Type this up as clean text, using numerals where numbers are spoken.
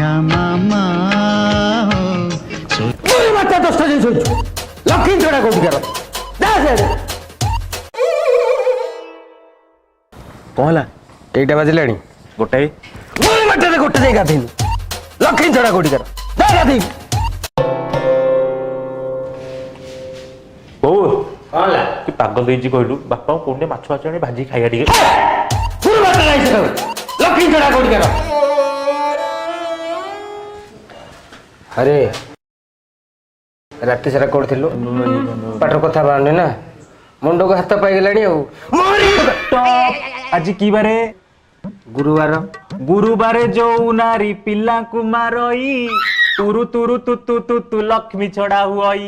जा मामा माता 10टा दिन शोचु लक्ष्मी छड़ा कोठी कर कहला एटा बाजिलाणी गोटाए मोर मटे गोटे जाई गाधेनु लक्ष्मी छड़ा कोठी कर गाधे ओ कहला कि पागल देजी कहलु बापा कोने माछ माछ आनी भाजी खाइया टिके मोर मटे जाई से लक्ष्मी छड़ा कोठी कर अरे रात सारा कोथिलु पाटर कथा बांडे ना मुंड को हाथ पाई गेलानी आज की बारे गुरुवार गुरुबारे जो नारी पिला को मारई तुरु तुरु तु तु तु तु लक्ष्मी छड़ा हुई